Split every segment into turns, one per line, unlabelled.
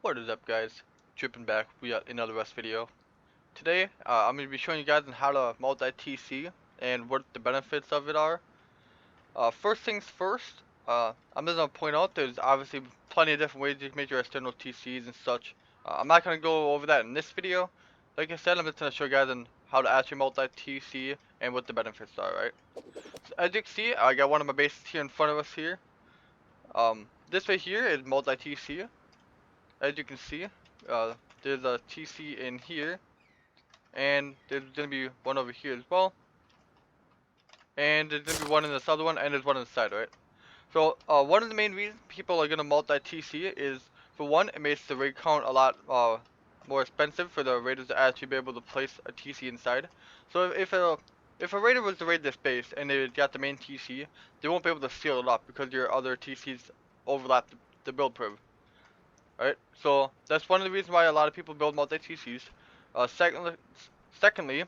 What is up, guys? Tripping back, we got another Rust video. Today, I'm going to be showing you guys on how to multi-TC and what the benefits of it are. First things first, I'm just going to point out there's obviously plenty of different ways you can make your external TCs and such. I'm not going to go over that in this video. Like I said, I'm just going to show you guys on how to actually multi-TC and what the benefits are, right? So as you can see, I got one of my bases here in front of us here. This right here is multi-TC. As you can see, there's a TC in here, and there's gonna be one over here as well, and there's gonna be one in this other one, and there's one on the side, right? So, one of the main reasons people are gonna multi-TC is, for one, it makes the raid count a lot more expensive for the raiders to actually be able to place a TC inside. So if a raider was to raid this base and they got the main TC, they won't be able to seal it up because your other TCs overlap the build priv. Right, so that's one of the reasons why a lot of people build multi-TCs. Secondly,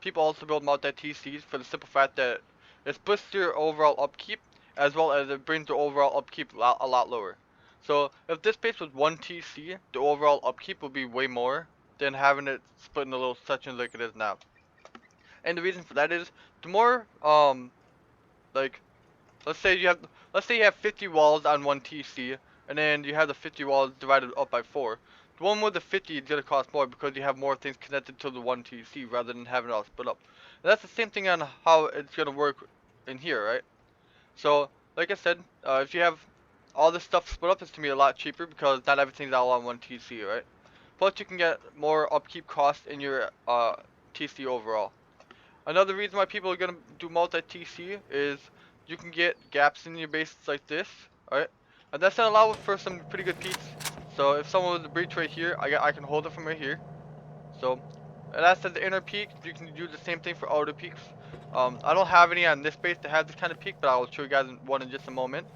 people also build multi-TCs for the simple fact that it splits your overall upkeep, as well as it brings the overall upkeep a lot lower. So if this base was one TC, the overall upkeep would be way more than having it split into little sections like it is now. And the reason for that is, the more, like, Let's say you have 50 walls on one TC, and then you have the 50 walls divided up by 4. The one with the 50 is gonna cost more because you have more things connected to the one TC rather than having it all split up. And that's the same thing on how it's gonna work in here, right? So, like I said, if you have all this stuff split up, it's gonna be a lot cheaper because not everything's all on one TC, right? Plus, you can get more upkeep cost in your TC overall. Another reason why people are gonna do multi-TC is you can get gaps in your bases like this, alright? And that's gonna allow for some pretty good peaks. So if someone was to breach right here, I can hold it from right here. So, and that's at the inner peak. You can do the same thing for outer peaks. I don't have any on this base that have this kind of peak, but I'll show you guys one in just a moment.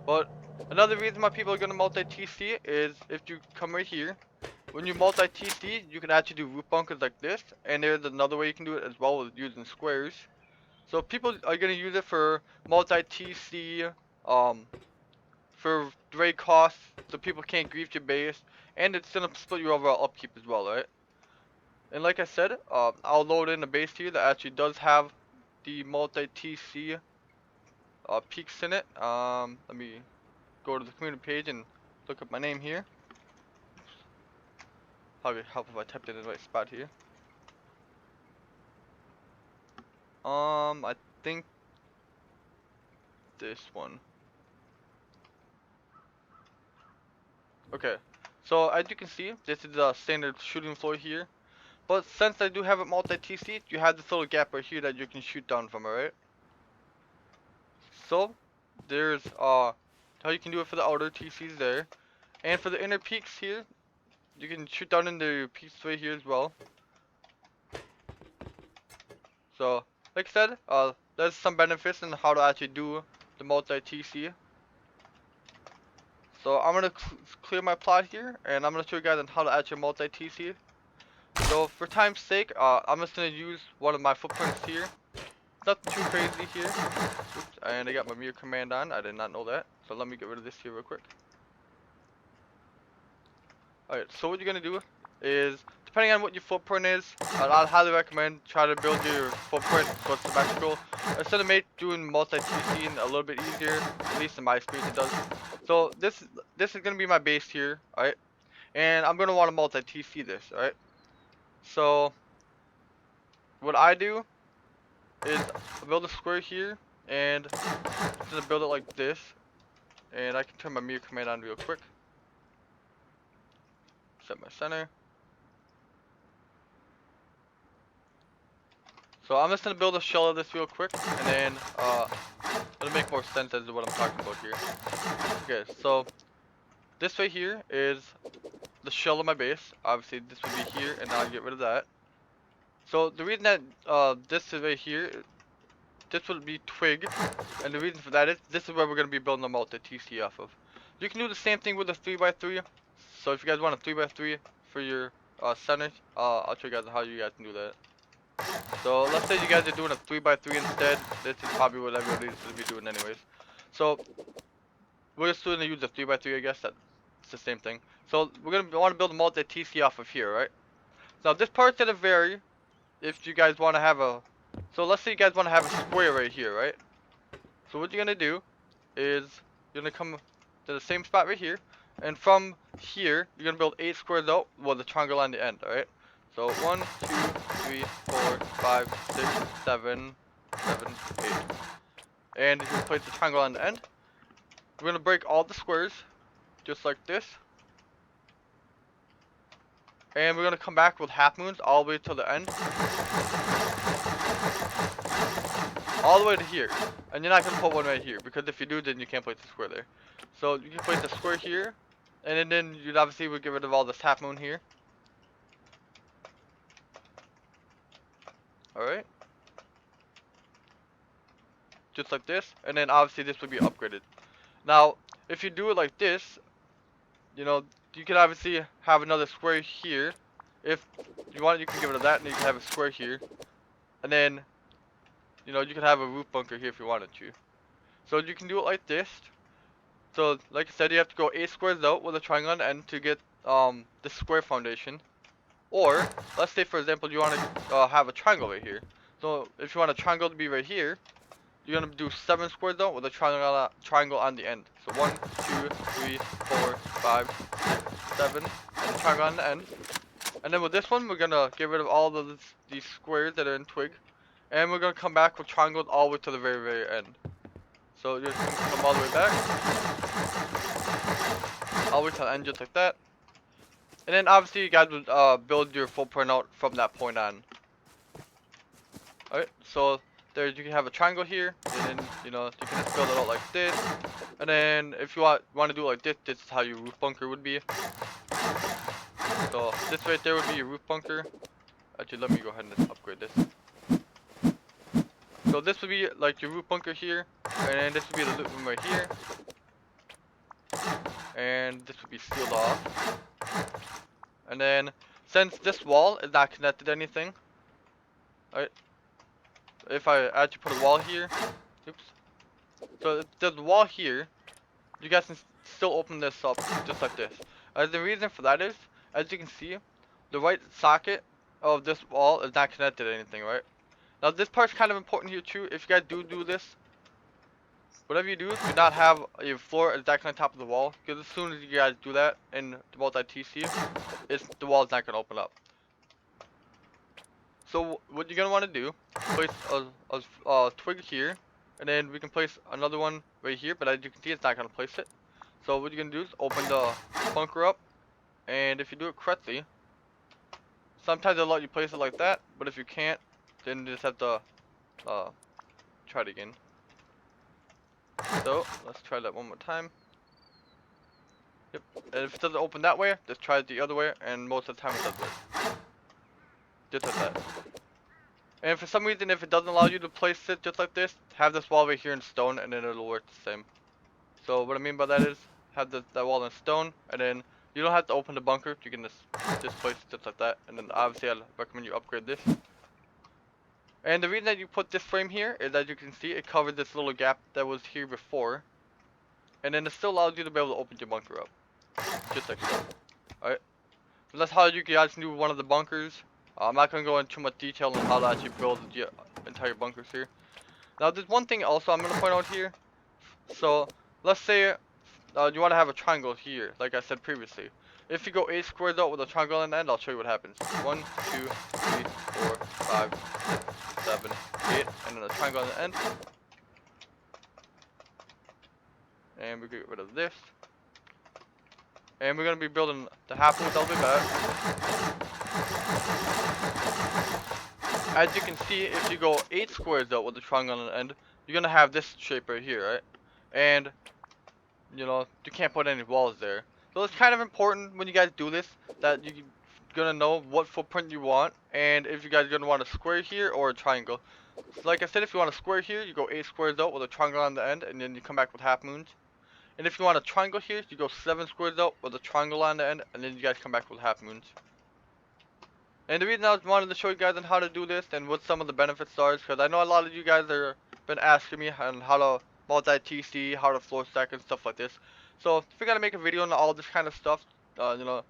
But another reason why people are gonna multi-TC is if you come right here. When you multi-TC, you can actually do roof bunkers like this, and there's another way you can do it as well with using squares. So people are gonna use it for multi-TC, for raid costs, so people can't grief your base, and it's gonna split your overall upkeep as well, right? And like I said, I'll load in a base here that actually does have the multi-TC peaks in it. Let me go to the community page and look up my name here. Probably help if I typed it in the right spot here. I think this one. Okay, so as you can see, this is a standard shooting floor here. But since I do have it multi-TC, you have this little gap right here that you can shoot down from, alright? So, there's how you can do it for the outer TCs there. And for the inner peaks here, you can shoot down into your peaks right here as well. So, like I said, there's some benefits in how to actually do the multi-TC. So I'm gonna clear my plot here, and I'm gonna show you guys on how to actually multi-TC. So for time's sake, I'm just gonna use one of my footprints here. Nothing too crazy here. Oops, and I got my mirror command on. I did not know that. So let me get rid of this here real quick. Alright, so what you're gonna do is, depending on what your footprint is, I'd highly recommend try to build your footprint so it's symmetrical. Instead of doing multi-TCing a little bit easier, at least in my experience it does. So this is gonna be my base here, alright? And I'm gonna want to multi-TC this, alright? So what I do is I build a square here, and I'm gonna build it like this. And I can turn my mirror command on real quick. Set my center. So I'm just gonna build a shell of this real quick, and then it'll make more sense as to what I'm talking about here. Okay, so this right here is the shell of my base. Obviously, this would be here, and I'll get rid of that. So the reason that this is right here, this would be twig, and the reason for that is this is where we're gonna be building the multi-TC off of. You can do the same thing with a 3x3. So if you guys want a 3x3 for your center, I'll show you guys how you guys can do that. So let's say you guys are doing a 3x3 instead. This is probably what everybody's gonna be doing anyways. So we're just gonna use a 3x3, I guess. It's the same thing. So we're gonna want to build a multi-TC off of here, right? Now this part's gonna vary if you guys want to have a. So let's say you guys want to have a square right here, right? So what you're gonna do is you're gonna come to the same spot right here, and from here you're gonna build 8 squares out with a triangle on the end. All right. So 1, 2, 3, 4, 5, 6, 7, 8, and you can place the triangle on the end. We're gonna break all the squares just like this. And we're gonna come back with half moons all the way to the end. All the way to here. And you're not gonna put one right here, because if you do, then you can't place the square there. So you can place the square here, and then you'd obviously would get rid of all this half moon here. Alright. Just like this, and then obviously this would be upgraded. Now, if you do it like this, you know, you can obviously have another square here. If you want, you can get rid of that, and you can have a square here. And then, you know, you can have a roof bunker here if you wanted to. So you can do it like this. So, like I said, you have to go 8 squares out with a triangle on the end to get the square foundation. Or, let's say for example you want to have a triangle right here. So, if you want a triangle to be right here, you're going to do 7 squares out with a triangle on the end. So 1, 2, 3, 4, 5, 6, 7, and a triangle on the end. And then with this one, we're going to get rid of all of these squares that are in twig. And we're going to come back with triangles all the way to the very, very end. So you're just going to come all the way back. All the way to the end just like that. And then obviously you guys would build your full printout from that point on. Alright, so there you can have a triangle here, and then you know you can just build it out like this. And then if you want to do it like this, this is how your roof bunker would be. So this right there would be your roof bunker. Actually, let me go ahead and upgrade this. So this would be like your roof bunker here, and then this would be the loot room right here. And this would be sealed off. And then, since this wall is not connected to anything, right? If I actually put a wall here, oops. So if there's a wall here, you guys can still open this up just like this. The reason for that is, as you can see, the right socket of this wall is not connected to anything, right? Now this part's kind of important here too. If you guys do this, whatever you do not have a floor exactly on top of the wall, because as soon as you guys do that in the multi-TC, the wall is not going to open up. So what you're going to want to do, place a twig here, and then we can place another one right here, but as you can see it's not going to place it. So what you're going to do is open the bunker up, and if you do it correctly, sometimes they'll let you place it like that, but if you can't, then you just have to try it again. So, let's try that one more time. Yep, and if it doesn't open that way, just try it the other way, and most of the time it does work. Just like that. And for some reason, if it doesn't allow you to place it just like this, have this wall right here in stone, and then it'll work the same. So what I mean by that is, have that wall in stone, and then you don't have to open the bunker, you can just place it just like that, and then obviously I'd recommend you upgrade this. And the reason that you put this frame here is, as you can see, it covers this little gap that was here before. And then it still allows you to be able to open your bunker up. Just like so. Alright. So that's how you guys can do one of the bunkers. I'm not going to go into too much detail on how to actually build the entire bunkers here. Now there's one thing also I'm going to point out here. So, let's say you want to have a triangle here, like I said previously. If you go 8 squares out with a triangle on the end, I'll show you what happens. 1, 2, 3, 4, 5, 6, 7, 8, and then a triangle on the end. And we get rid of this. And we're going to be building the half moons all the way back. As you can see, if you go 8 squares out with the triangle on the end, you're going to have this shape right here, right? And, you know, you can't put any walls there. So it's kind of important when you guys do this, that you're going to know what footprint you want, and if you guys are going to want a square here or a triangle. So like I said, if you want a square here, you go 8 squares out with a triangle on the end, and then you come back with half moons. And if you want a triangle here, you go 7 squares out with a triangle on the end, and then you guys come back with half moons. And the reason I wanted to show you guys on how to do this and what some of the benefits are is because I know a lot of you guys are been asking me on how to multi-TC, how to floor stack and stuff like this. So if you're gonna make a video on all this kind of stuff, you know,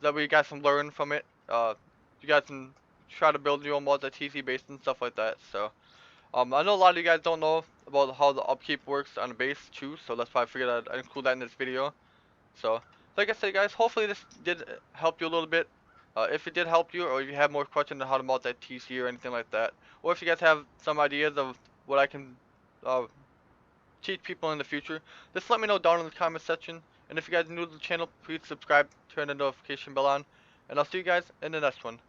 that way you guys can learn from it. You guys can try to build your own mods at TC based and stuff like that. So I know a lot of you guys don't know about how the upkeep works on the base too, so that's why I figured I'd include that in this video. So, like I said, guys, hopefully this did help you a little bit. If it did help you, or if you have more questions on how to mod that TC or anything like that, or if you guys have some ideas of what I can uh, teach people in the future, just let me know down in the comment section. And if you guys are new to the channel, please subscribe, turn the notification bell on, and I'll see you guys in the next one.